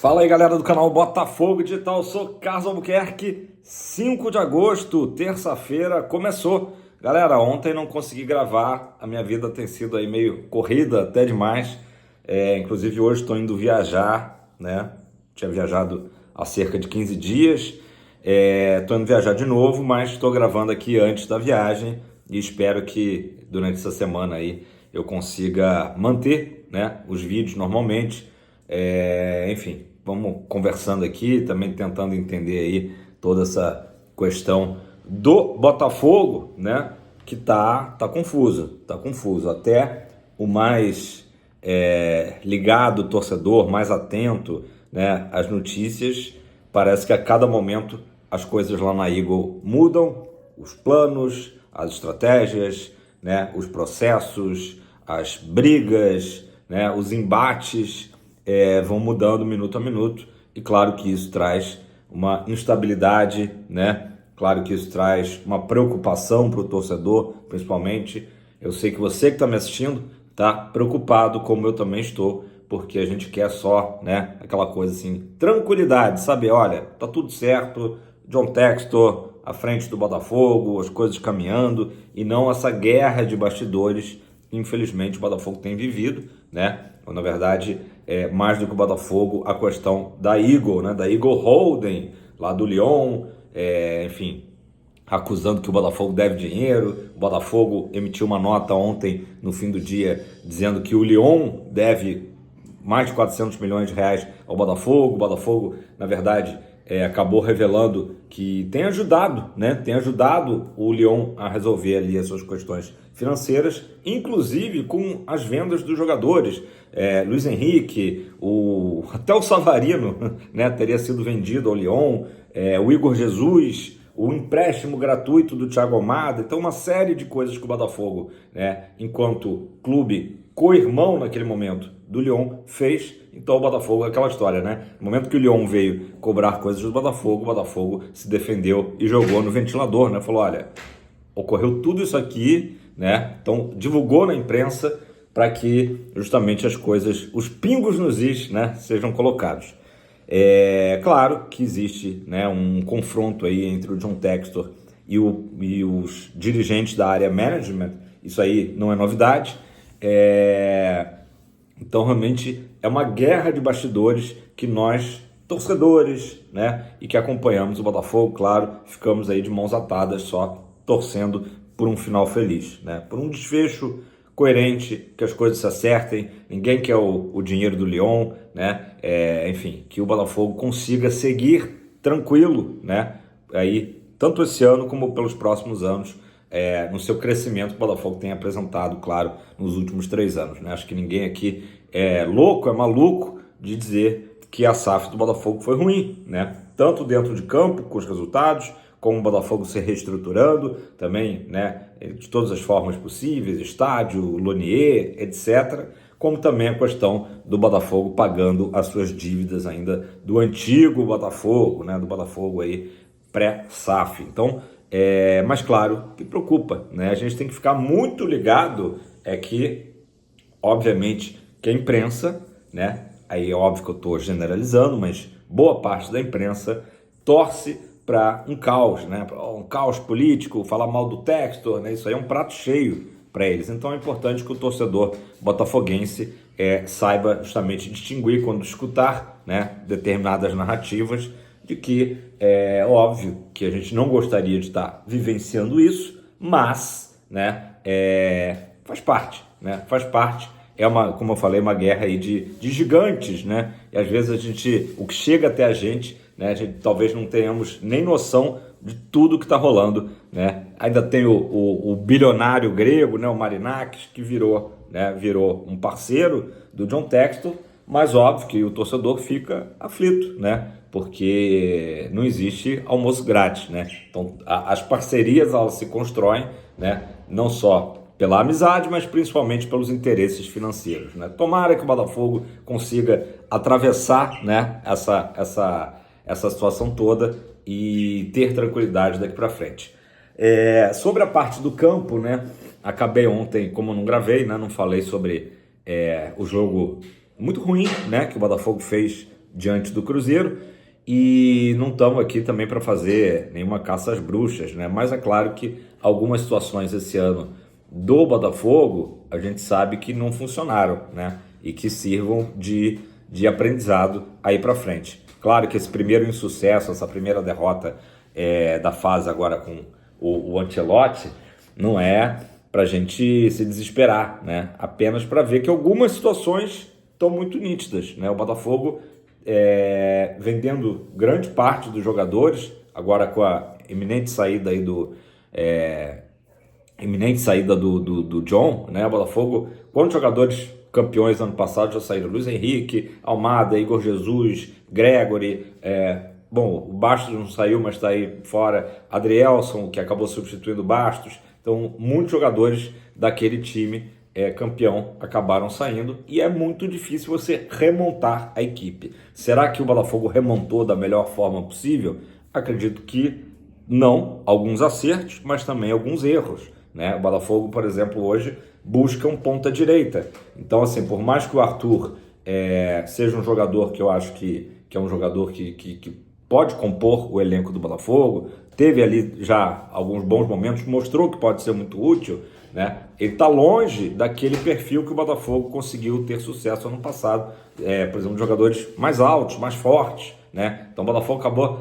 Fala aí, galera do canal Botafogo Digital, eu sou Carlos Albuquerque. 5 de agosto, terça-feira, começou. Galera, ontem não consegui gravar, a minha vida tem sido aí meio corrida até demais. Inclusive hoje estou indo viajar, né? Tinha viajado há cerca de 15 dias. Estou indo viajar de novo, mas estou gravando aqui antes da viagem e espero que durante essa semana aí eu consiga manter, né, os vídeos normalmente. Enfim, vamos conversando aqui, também tentando entender aí toda essa questão do Botafogo, né? Que tá confuso. Até o mais ligado torcedor, mais atento, né, às notícias, parece que a cada momento as coisas lá na Eagle mudam, os planos, as estratégias, né, os processos, as brigas, né, os embates vão mudando minuto a minuto, e claro que isso traz uma instabilidade, né? Claro que isso traz uma preocupação para o torcedor, principalmente. Eu sei que você que está me assistindo está preocupado, como eu também estou, porque a gente quer só, né, aquela coisa assim, tranquilidade, saber, olha, tá tudo certo, John Textor à frente do Botafogo, as coisas caminhando, e não essa guerra de bastidores que infelizmente o Botafogo tem vivido, né? Ou, na verdade, mais do que o Botafogo, a questão da Eagle, né? Da Eagle Holding, lá do Lyon, enfim, acusando que o Botafogo deve dinheiro. O Botafogo emitiu uma nota ontem, no fim do dia, dizendo que o Lyon deve mais de 400 milhões de reais ao Botafogo. O Botafogo, na verdade, acabou revelando que tem ajudado, né? Tem ajudado o Lyon a resolver ali as suas questões financeiras, inclusive com as vendas dos jogadores. Luiz Henrique, até o Savarino, né, teria sido vendido ao Lyon, o Igor Jesus, o empréstimo gratuito do Thiago Almada. Então, uma série de coisas que o Botafogo, né, enquanto clube co-irmão naquele momento do Lyon, fez. Então o Botafogo, aquela história, né? No momento que o Lyon veio cobrar coisas do Botafogo, o Botafogo se defendeu e jogou no ventilador, né? Falou, olha, ocorreu tudo isso aqui, né? Então divulgou na imprensa para que justamente as coisas, os pingos nos is, né, sejam colocados. Claro que existe, né, um confronto aí entre o John Textor e os dirigentes da área management. Isso aí não é novidade. Então realmente é uma guerra de bastidores que nós, torcedores, né, e que acompanhamos o Botafogo, claro, ficamos aí de mãos atadas só torcendo por um final feliz, né, por um desfecho coerente, que as coisas se acertem. Ninguém quer o dinheiro do Lyon, né, enfim, que o Botafogo consiga seguir tranquilo, né, aí, tanto esse ano como pelos próximos anos, no seu crescimento que o Botafogo tem apresentado, claro, nos últimos 3 anos, né? Acho que ninguém aqui é louco, é maluco de dizer que a SAF do Botafogo foi ruim, né? Tanto dentro de campo, com os resultados, como o Botafogo se reestruturando também, né, de todas as formas possíveis, estádio, Lonier, etc., como também a questão do Botafogo pagando as suas dívidas ainda do antigo Botafogo, né, do Botafogo aí pré-SAF. Então, mas claro que preocupa, né? A gente tem que ficar muito ligado, que, obviamente, que a imprensa, né? Aí é óbvio que eu estou generalizando, mas boa parte da imprensa torce para um caos, né? Um caos político, falar mal do Textor, né? Isso aí é um prato cheio para eles. Então é importante que o torcedor botafoguense saiba justamente distinguir quando escutar, né, determinadas narrativas, de que é óbvio que a gente não gostaria de estar vivenciando isso, mas, né, faz parte, né? Faz parte. Como eu falei, uma guerra aí de gigantes, né? E às vezes o que chega até a gente, né, a gente talvez não tenhamos nem noção de tudo que está rolando, né? Ainda tem o bilionário grego, né, o Marinakis, que virou um parceiro do John Textor, mas óbvio que o torcedor fica aflito, né? Porque não existe almoço grátis, né? Então as parcerias, elas se constroem, né, não só pela amizade, mas principalmente pelos interesses financeiros, né? Tomara que o Botafogo consiga atravessar, né, essa situação toda e ter tranquilidade daqui para frente. Sobre a parte do campo, né, acabei ontem, como eu não gravei, né, não falei sobre o jogo muito ruim, né, que o Botafogo fez diante do Cruzeiro. E não estamos aqui também para fazer nenhuma caça às bruxas, né? Mas é claro que algumas situações esse ano do Botafogo a gente sabe que não funcionaram, né? E que sirvam de aprendizado aí para frente. Claro que esse primeiro insucesso, essa primeira derrota da fase agora com o Ancelotti, não é para a gente se desesperar, né? Apenas para ver que algumas situações estão muito nítidas, né? O Botafogo vendendo grande parte dos jogadores, agora com a iminente saída aí do John, né? O Botafogo, quantos jogadores campeões ano passado já saíram? Luiz Henrique, Almada, Igor Jesus, Gregory, bom, o Bastos não saiu, mas está aí fora, Adrielson, que acabou substituindo o Bastos. Então, muitos jogadores daquele time campeão acabaram saindo e é muito difícil você remontar a equipe. Será que o Botafogo remontou da melhor forma possível? Acredito que não, alguns acertos, mas também alguns erros, né? O Botafogo, por exemplo, hoje busca um ponta-direita. Então, assim, por mais que o Arthur seja um jogador que eu acho que é um jogador que pode compor o elenco do Botafogo, teve ali já alguns bons momentos, mostrou que pode ser muito útil, né? Ele está longe daquele perfil que o Botafogo conseguiu ter sucesso ano passado, por exemplo, jogadores mais altos, mais fortes, né? Então o Botafogo acabou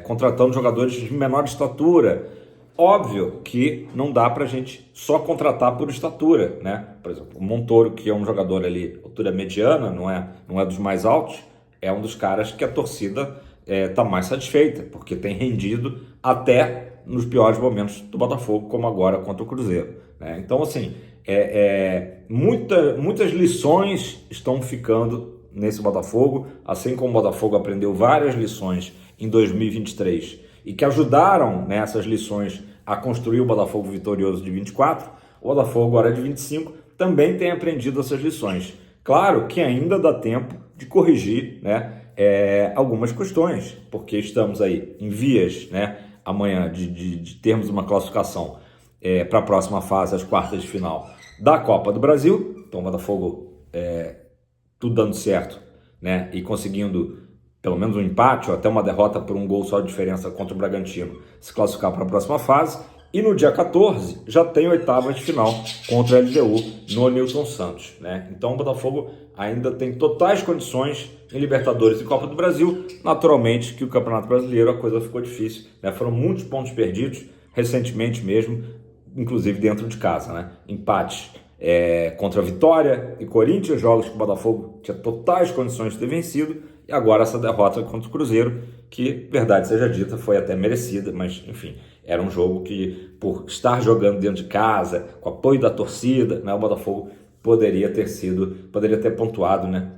contratando jogadores de menor estatura. Óbvio que não dá pra gente só contratar por estatura, né? Por exemplo, o Montoro, que é um jogador ali, altura mediana, não é dos mais altos, é um dos caras que a torcida tá mais satisfeita, porque tem rendido até nos piores momentos do Botafogo, como agora contra o Cruzeiro, né? Então, assim, muitas lições estão ficando nesse Botafogo, assim como o Botafogo aprendeu várias lições em 2023 e que ajudaram nessas lições a construir o Botafogo vitorioso de 24, o Botafogo agora de 25 também tem aprendido essas lições. Claro que ainda dá tempo de corrigir, né, algumas questões, porque estamos aí em vias, né, amanhã de termos uma classificação para a próxima fase, as quartas de final da Copa do Brasil. Então o Botafogo tudo dando certo, né, e conseguindo pelo menos um empate ou até uma derrota por um gol só de diferença contra o Bragantino, se classificar para a próxima fase. E no dia 14 já tem oitavas de final contra a LDU no Nilton Santos, né? Então o Botafogo ainda tem totais condições em Libertadores e Copa do Brasil. Naturalmente que o Campeonato Brasileiro a coisa ficou difícil, né? Foram muitos pontos perdidos recentemente mesmo, inclusive dentro de casa, né? Empates contra a Vitória e Corinthians, jogos que o Botafogo tinha totais condições de ter vencido, e agora essa derrota contra o Cruzeiro, que, verdade seja dita, foi até merecida, mas enfim, era um jogo que, por estar jogando dentro de casa, com apoio da torcida, né, o Botafogo poderia ter pontuado, né?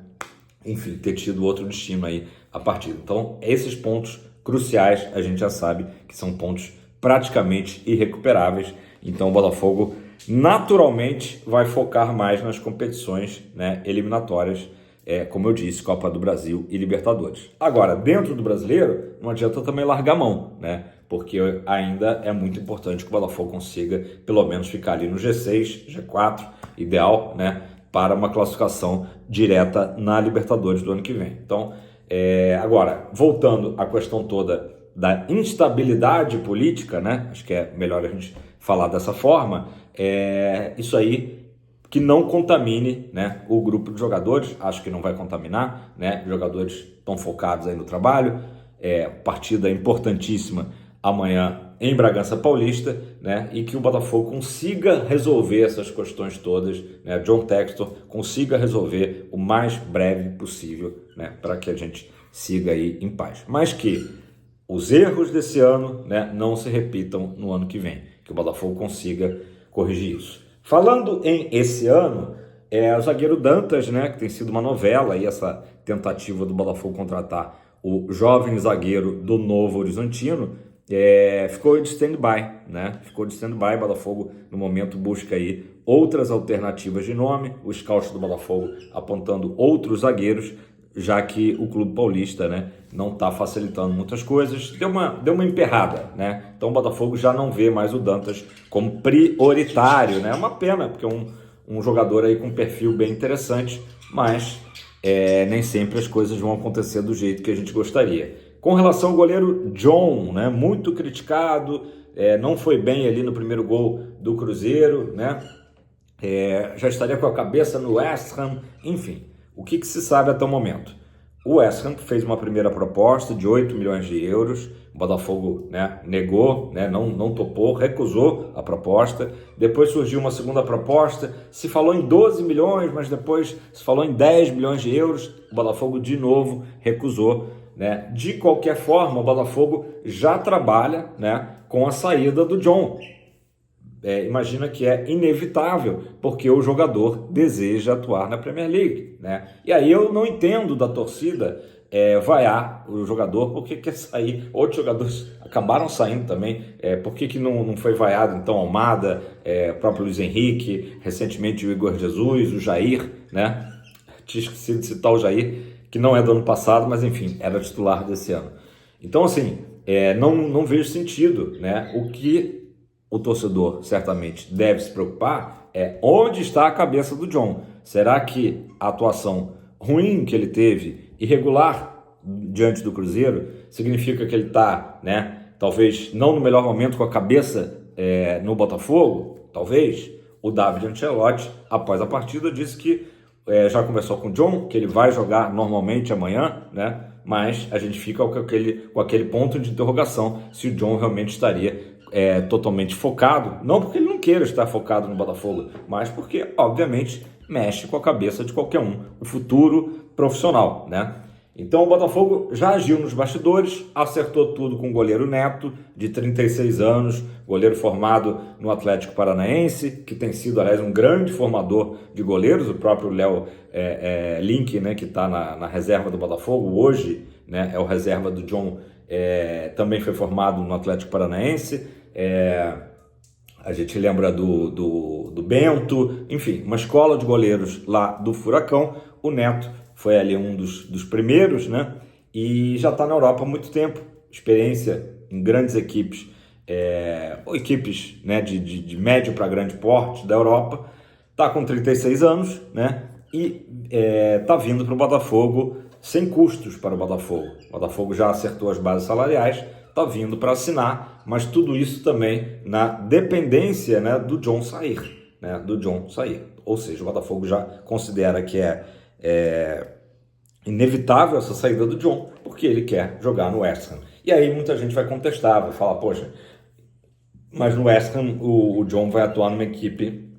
Enfim, ter tido outro destino aí a partida. Então, esses pontos cruciais a gente já sabe que são pontos praticamente irrecuperáveis. Então, o Botafogo naturalmente vai focar mais nas competições, né, eliminatórias, como eu disse, Copa do Brasil e Libertadores. Agora, dentro do brasileiro, não adianta também largar a mão, né? Porque ainda é muito importante que o Botafogo consiga pelo menos ficar ali no G6, G4, ideal, né, para uma classificação direta na Libertadores do ano que vem. Então, agora, voltando à questão toda da instabilidade política, né, acho que é melhor a gente falar dessa forma, isso aí que não contamine, né, o grupo de jogadores, acho que não vai contaminar, né, os jogadores estão focados aí no trabalho, partida importantíssima amanhã em Bragança Paulista, né, e que o Botafogo consiga resolver essas questões todas, né, John Textor consiga resolver o mais breve possível, né, para que a gente siga aí em paz. Mas que os erros desse ano, né, não se repitam no ano que vem, que o Botafogo consiga corrigir isso. Falando em esse ano, o zagueiro Dantas, né, que tem sido uma novela, aí essa tentativa do Botafogo contratar o jovem zagueiro do Novo Horizontino, ficou de stand-by, né? Ficou de stand-by. O Botafogo, no momento, busca aí outras alternativas de nome. O scout do Botafogo apontando outros zagueiros, já que o Clube Paulista, né, não está facilitando muitas coisas. Deu uma emperrada, né? Então o Botafogo já não vê mais o Dantas como prioritário, né? É uma pena, porque é um jogador aí com um perfil bem interessante, mas nem sempre as coisas vão acontecer do jeito que a gente gostaria. Com relação ao goleiro John, né, muito criticado, não foi bem ali no primeiro gol do Cruzeiro, né, já estaria com a cabeça no West Ham, enfim, o que se sabe até o momento? O West Ham fez uma primeira proposta de 8 milhões de euros, o Botafogo, né, negou, né, não topou, recusou a proposta. Depois surgiu uma segunda proposta, se falou em 12 milhões, mas depois se falou em 10 milhões de euros, o Botafogo de novo recusou. Né? De qualquer forma, o Botafogo já trabalha, né, com a saída do John. Imagina que é inevitável, porque o jogador deseja atuar na Premier League, né? E aí eu não entendo da torcida vaiar o jogador porque quer sair. Outros jogadores acabaram saindo também. Por que não foi vaiado então Almada, o próprio Luiz Henrique, recentemente o Igor Jesus, o Jair, né? Tinha esquecido de citar o Jair, que não é do ano passado, mas enfim, era titular desse ano. Então assim, não vejo sentido, né? O que o torcedor certamente deve se preocupar onde está a cabeça do John. Será que a atuação ruim que ele teve, irregular diante do Cruzeiro, significa que ele está, né, talvez não no melhor momento com a cabeça no Botafogo? Talvez. O David Ancelotti, após a partida, disse que já conversou com o John, que ele vai jogar normalmente amanhã, né? Mas a gente fica com aquele ponto de interrogação se o John realmente estaria totalmente focado, não porque ele não queira estar focado no Botafogo, mas porque, obviamente, mexe com a cabeça de qualquer um, o futuro profissional, né? Então o Botafogo já agiu nos bastidores, acertou tudo com o goleiro Neto, de 36 anos, goleiro formado no Atlético Paranaense, que tem sido, aliás, um grande formador de goleiros, o próprio Léo Link, né, que está na reserva do Botafogo, hoje, né, é o reserva do John, também foi formado no Atlético Paranaense. A gente lembra do Bento, enfim, uma escola de goleiros lá do Furacão. O Neto foi ali um dos primeiros, né? E já está na Europa há muito tempo, experiência em grandes equipes, ou equipes, né, de médio para grande porte da Europa. Está com 36 anos, né? E está vindo para o Botafogo sem custos para o Botafogo. O Botafogo já acertou as bases salariais, está vindo para assinar, mas tudo isso também na dependência, né, do John sair, né, Ou seja, o Botafogo já considera que é inevitável essa saída do John, porque ele quer jogar no West Ham. E aí muita gente vai contestar, vai falar, poxa, mas no West Ham o John vai atuar numa equipe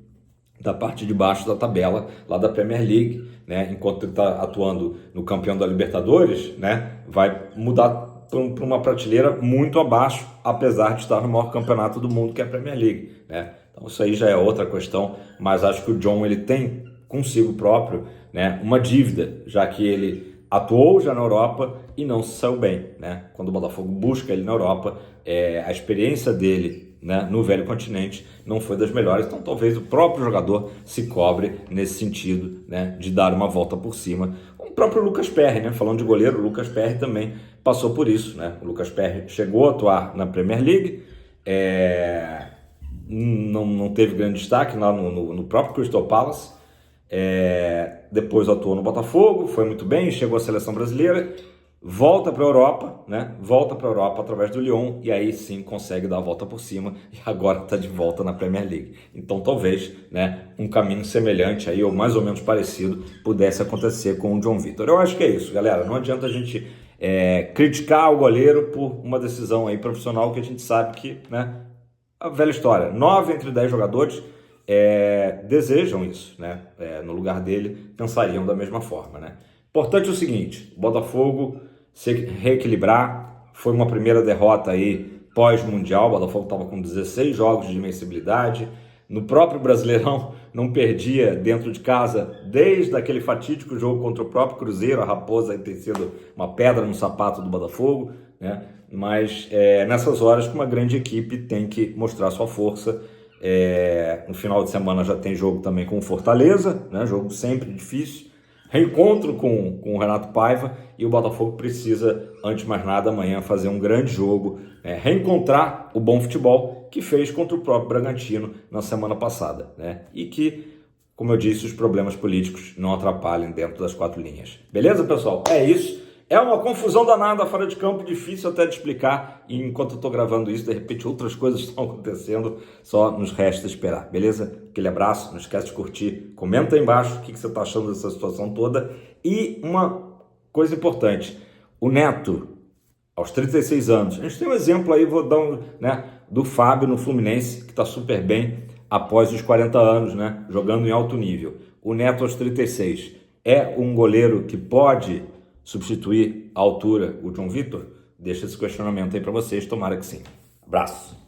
da parte de baixo da tabela, lá da Premier League, né? Enquanto ele está atuando no campeão da Libertadores, né? Vai mudar para uma prateleira muito abaixo, apesar de estar no maior campeonato do mundo, que é a Premier League, né? Então isso aí já é outra questão, mas acho que o John, ele tem consigo próprio, né, uma dívida, já que ele atuou já na Europa e não se saiu bem, né? Quando o Botafogo busca ele na Europa, a experiência dele, né, no velho continente não foi das melhores, então talvez o próprio jogador se cobre nesse sentido, né, de dar uma volta por cima. O próprio Lucas Perry, né, falando de goleiro, o Lucas Perry também passou por isso, né? O Lucas Perry chegou a atuar na Premier League, não teve grande destaque lá no próprio Crystal Palace, depois atuou no Botafogo, foi muito bem, chegou à seleção brasileira, volta para a Europa, né? Volta para a Europa através do Lyon e aí sim consegue dar a volta por cima e agora está de volta na Premier League. Então talvez, né, um caminho semelhante aí ou mais ou menos parecido pudesse acontecer com o John Vitor. Eu acho que é isso, galera. Não adianta a gente criticar o goleiro por uma decisão aí profissional que a gente sabe que, né, a velha história. 9 entre 10 jogadores desejam isso, né? No lugar dele pensariam da mesma forma, né? Importante é o seguinte, o Botafogo se reequilibrar, foi uma primeira derrota aí pós-mundial, o Botafogo estava com 16 jogos de invencibilidade, no próprio Brasileirão não perdia dentro de casa desde aquele fatídico jogo contra o próprio Cruzeiro, a Raposa tem sido uma pedra no sapato do Botafogo, né? Mas nessas horas que uma grande equipe tem que mostrar sua força. No final de semana já tem jogo também com o Fortaleza, né? Jogo sempre difícil, reencontro com o Renato Paiva e o Botafogo precisa, antes de mais nada, amanhã fazer um grande jogo, reencontrar o bom futebol que fez contra o próprio Bragantino na semana passada, né? E que como eu disse, os problemas políticos não atrapalhem dentro das 4 linhas. Beleza, pessoal? É isso. É uma confusão danada fora de campo, difícil até de explicar. E enquanto eu estou gravando isso, de repente outras coisas estão acontecendo. Só nos resta esperar, beleza? Aquele abraço, não esquece de curtir. Comenta aí embaixo o que você está achando dessa situação toda. E uma coisa importante, o Neto, aos 36 anos, a gente tem um exemplo aí, vou dar do Fábio no Fluminense, que está super bem após os 40 anos, jogando em alto nível. O Neto aos 36 é um goleiro que pode substituir à altura o João Vitor? Deixa esse questionamento aí para vocês, tomara que sim. Abraço!